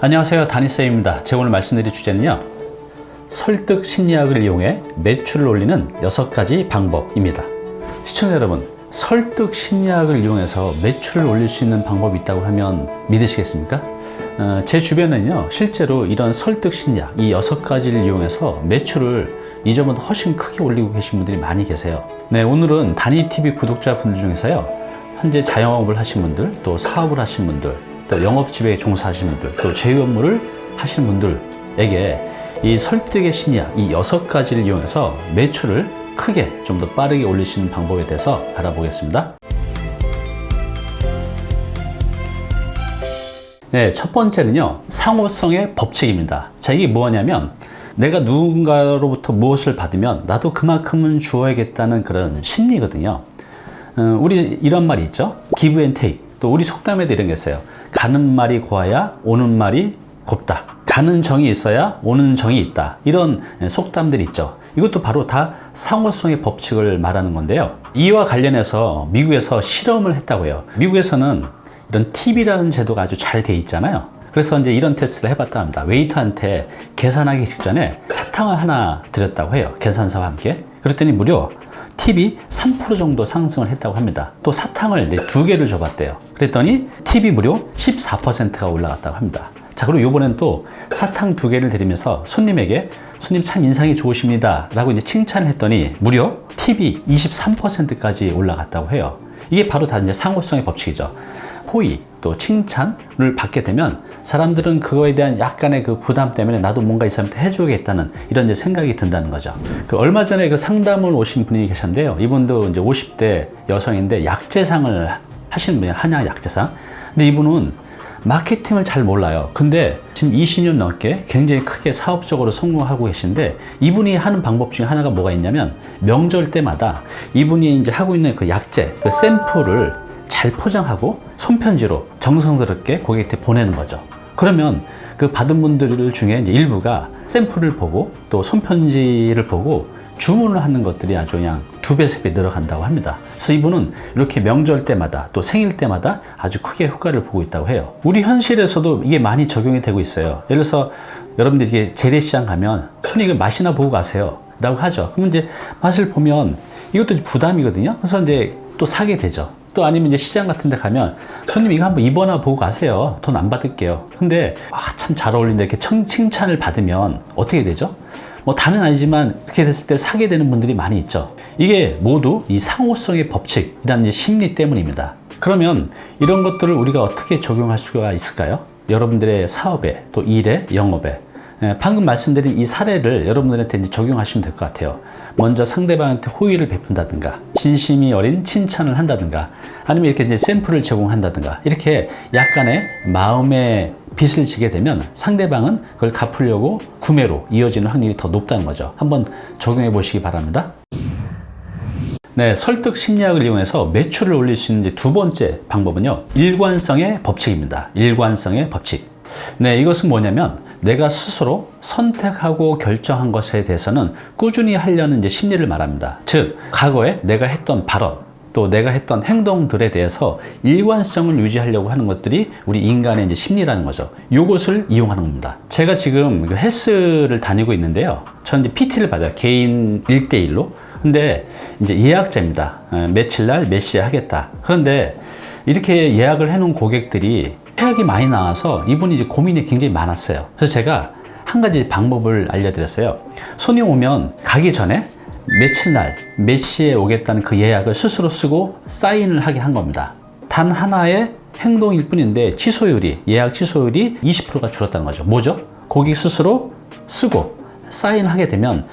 안녕하세요, 다니쌤입니다. 제가 오늘 말씀드릴 주제는요, 설득 심리학을 이용해 매출을 올리는 6가지 방법입니다. 시청자 여러분, 설득 심리학을 이용해서 매출을 올릴 수 있는 방법이 있다고 하면 믿으시겠습니까? 제 주변에는요, 실제로 이런 설득 심리학, 이 6가지를 이용해서 매출을 이전보다 훨씬 크게 올리고 계신 분들이 많이 계세요. 네, 오늘은 다니TV 구독자분들 중에서요, 현재 자영업을 하신 분들, 또 사업을 하신 분들, 또 영업집에 종사하시는 분들, 또 제휴 업무를 하시는 분들에게 이 설득의 심리학, 이 6가지를 이용해서 매출을 크게 좀 더 빠르게 올릴 수 있는 방법에 대해서 알아보겠습니다. 네, 첫 번째는요, 상호성의 법칙입니다. 자, 이게 뭐냐면 내가 누군가로부터 무엇을 받으면 나도 그만큼은 주어야겠다는 그런 심리거든요. 우리 이런 말이 있죠. give and take. 또 우리 속담에도 이런 게 있어요. 가는 말이 고와야 오는 말이 곱다. 가는 정이 있어야 오는 정이 있다. 이런 속담들이 있죠. 이것도 바로 다 상호성의 법칙을 말하는 건데요. 이와 관련해서 미국에서 실험을 했다고 해요. 미국에서는 이런 팁이라는 제도가 아주 잘 돼 있잖아요. 그래서 이제 이런 테스트를 해봤다 합니다. 웨이터한테 계산하기 직전에 사탕을 하나 드렸다고 해요. 계산서와 함께. 그랬더니 무려 팁이 3% 정도 상승을 했다고 합니다. 또 사탕을 2개를 줘봤대요. 그랬더니 팁이 무려 14%가 올라갔다고 합니다. 자, 그리고 이번엔 또 사탕 2개를 드리면서 손님에게 손님 참 인상이 좋으십니다 라고 이제 칭찬을 했더니 무려 팁이 23%까지 올라갔다고 해요. 이게 바로 다 이제 상호성의 법칙이죠. 호의 또 칭찬을 받게 되면 사람들은 그거에 대한 약간의 그 부담 때문에 나도 뭔가 이 사람한테 해줘야겠다는 이런 이제 생각이 든다는 거죠. 얼마 전에 그 상담을 오신 분이 계셨는데요. 이분도 이제 50대 여성인데 약재상을 하시는 분이에요. 한약 약재상. 근데 이분은 마케팅을 잘 몰라요. 근데 지금 20년 넘게 굉장히 크게 사업적으로 성공하고 계신데 이분이 하는 방법 중에 하나가 뭐가 있냐면 명절 때마다 이분이 이제 하고 있는 그 약재, 그 샘플을 잘 포장하고 손편지로 정성스럽게 고객한테 보내는 거죠. 그러면 그 받은 분들 중에 이제 일부가 샘플을 보고 또 손편지를 보고 주문을 하는 것들이 아주 그냥 2배, 3배 늘어간다고 합니다. 그래서 이분은 이렇게 명절 때마다 또 생일 때마다 아주 크게 효과를 보고 있다고 해요. 우리 현실에서도 이게 많이 적용이 되고 있어요. 예를 들어서 여러분들이 이게 재래시장 가면 손님 맛이나 보고 가세요 라고 하죠. 그러면 이제 맛을 보면 이것도 부담이거든요. 그래서 이제 또 사게 되죠. 또 아니면 이제 시장 같은 데 가면 손님 이거 한번 입어나 보고 가세요. 돈 안 받을게요. 근데 참 잘 어울린다 이렇게 칭찬을 받으면 어떻게 되죠? 뭐 다는 아니지만 그렇게 됐을 때 사게 되는 분들이 많이 있죠. 이게 모두 이 상호성의 법칙이라는 심리 때문입니다. 그러면 이런 것들을 우리가 어떻게 적용할 수가 있을까요? 여러분들의 사업에 또 일에 영업에 방금 말씀드린 이 사례를 여러분들한테 이제 적용하시면 될 것 같아요. 먼저 상대방한테 호의를 베푼다든가, 진심이 어린 칭찬을 한다든가, 아니면 이렇게 이제 샘플을 제공한다든가, 이렇게 약간의 마음의 빚을 지게 되면 상대방은 그걸 갚으려고 구매로 이어지는 확률이 더 높다는 거죠. 한번 적용해 보시기 바랍니다. 네, 설득 심리학을 이용해서 매출을 올릴 수 있는 이제 2번째 방법은요, 일관성의 법칙입니다. 일관성의 법칙. 네, 이것은 뭐냐면 내가 스스로 선택하고 결정한 것에 대해서는 꾸준히 하려는 이제 심리를 말합니다. 즉, 과거에 내가 했던 발언, 또 내가 했던 행동들에 대해서 일관성을 유지하려고 하는 것들이 우리 인간의 이제 심리라는 거죠. 요것을 이용하는 겁니다. 제가 지금 헬스를 다니고 있는데요. 저는 이제 PT를 받아요. 개인 1대1로. 근데 이제 예약자입니다. 며칠 날 몇 시에 하겠다. 그런데 이렇게 예약을 해놓은 고객들이 예약이 많이 나와서 이분이 이제 고민이 굉장히 많았어요. 그래서 제가 한 가지 방법을 알려드렸어요. 손님 오면 가기 전에 며칠 날 몇 시에 오겠다는 그 예약을 스스로 쓰고 사인을 하게 한 겁니다. 단 하나의 행동일 뿐인데 예약 취소율이 20%가 줄었다는 거죠. 뭐죠? 고객 스스로 쓰고 사인하게 되면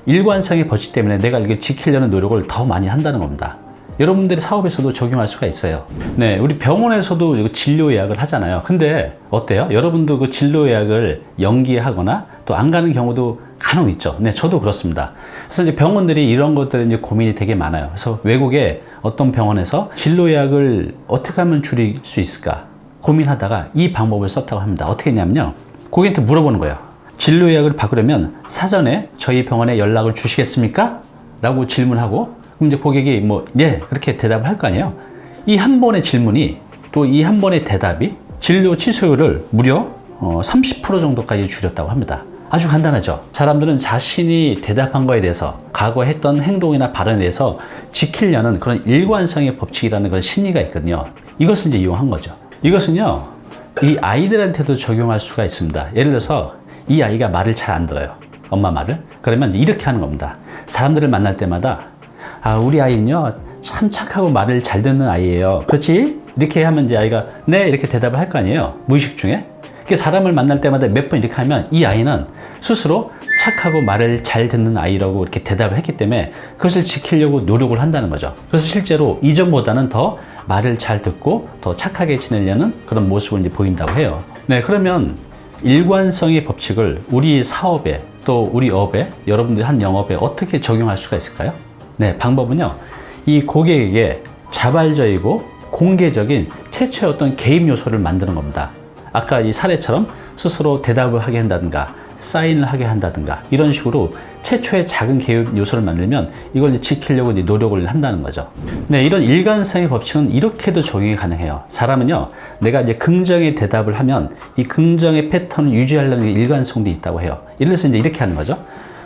일관성의 법칙 때문에 내가 이걸 지키려는 노력을 더 많이 한다는 겁니다. 여러분들의 사업에서도 적용할 수가 있어요. 네, 우리 병원에서도 이거 진료 예약을 하잖아요. 근데 어때요? 여러분도 그 진료 예약을 연기하거나 또 안 가는 경우도 간혹 있죠. 네, 저도 그렇습니다. 그래서 이제 병원들이 이런 것들에 이제 고민이 되게 많아요. 그래서 외국에 어떤 병원에서 진료 예약을 어떻게 하면 줄일 수 있을까 고민하다가 이 방법을 썼다고 합니다. 어떻게 했냐면요, 고객한테 물어보는 거예요. 진료 예약을 바꾸려면 사전에 저희 병원에 연락을 주시겠습니까? 라고 질문하고, 그럼 이제 고객이 네, 그렇게 대답을 할 거 아니에요. 이 한 번의 질문이 또 이 한 번의 대답이 진료 취소율을 무려 30% 정도까지 줄였다고 합니다. 아주 간단하죠. 사람들은 자신이 대답한 거에 대해서 과거에 했던 행동이나 발언에 대해서 지키려는 그런 일관성의 법칙이라는 그런 심리가 있거든요. 이것을 이제 이용한 거죠. 이것은요, 이 아이들한테도 적용할 수가 있습니다. 예를 들어서 이 아이가 말을 잘 안 들어요. 엄마 말을. 그러면 이제 이렇게 하는 겁니다. 사람들을 만날 때마다 우리 아이는요, 참 착하고 말을 잘 듣는 아이예요. 그렇지? 이렇게 하면 이제 아이가 네 이렇게 대답을 할 거 아니에요. 무의식 중에. 사람을 만날 때마다 몇 번 이렇게 하면 이 아이는 스스로 착하고 말을 잘 듣는 아이라고 이렇게 대답을 했기 때문에 그것을 지키려고 노력을 한다는 거죠. 그래서 실제로 이전보다는 더 말을 잘 듣고 더 착하게 지내려는 그런 모습을 이제 보인다고 해요. 네, 그러면 일관성의 법칙을 우리 사업에 또 우리 업에 여러분들이 한 영업에 어떻게 적용할 수가 있을까요? 네, 방법은요. 이 고객에게 자발적이고 공개적인 최초의 어떤 개입 요소를 만드는 겁니다. 아까 이 사례처럼 스스로 대답을 하게 한다든가 사인을 하게 한다든가 이런 식으로 최초의 작은 개입 요소를 만들면 이걸 이제 지키려고 이제 노력을 한다는 거죠. 네, 이런 일관성의 법칙은 이렇게도 적용이 가능해요. 사람은요, 내가 이제 긍정의 대답을 하면 이 긍정의 패턴을 유지하려는 일관성도 있다고 해요. 예를 들어서 이제 이렇게 하는 거죠.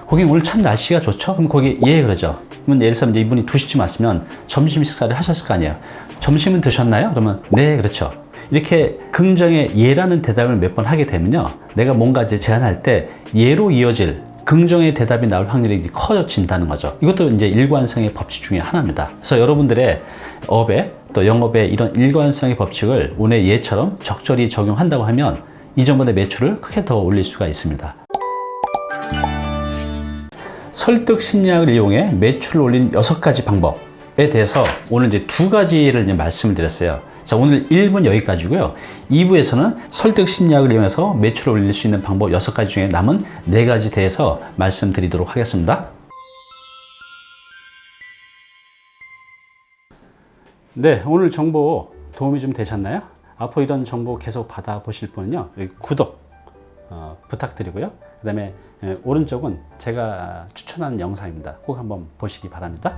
고객님 오늘 참 날씨가 좋죠? 그럼 고객 예 그러죠. 그러면 예를 들어서 이제 이분이 2시쯤 왔으면 점심 식사를 하셨을 거 아니에요. 점심은 드셨나요? 그러면 네 그렇죠. 이렇게 긍정의 예라는 대답을 몇 번 하게 되면요, 내가 뭔가 이제 제안할 때 예로 이어질 긍정의 대답이 나올 확률이 커진다는 거죠. 이것도 이제 일관성의 법칙 중에 하나입니다. 그래서 여러분들의 업에 또 영업에 이런 일관성의 법칙을 오늘 예처럼 적절히 적용한다고 하면 이전보다 매출을 크게 더 올릴 수가 있습니다. 설득 심리학을 이용해 매출을 올린 6가지 방법에 대해서 오늘 이제 2가지를 이제 말씀을 드렸어요. 자, 오늘 1분 여기까지고요. 2부에서는 설득 심리학을 이용해서 매출을 올릴 수 있는 방법 6가지 중에 남은 4가지 대해서 말씀드리도록 하겠습니다. 네, 오늘 정보 도움이 좀 되셨나요? 앞으로 이런 정보 계속 받아보실 분은요, 여기 구독 부탁드리고요. 그 다음에 오른쪽은 제가 추천하는 영상입니다. 꼭 한번 보시기 바랍니다.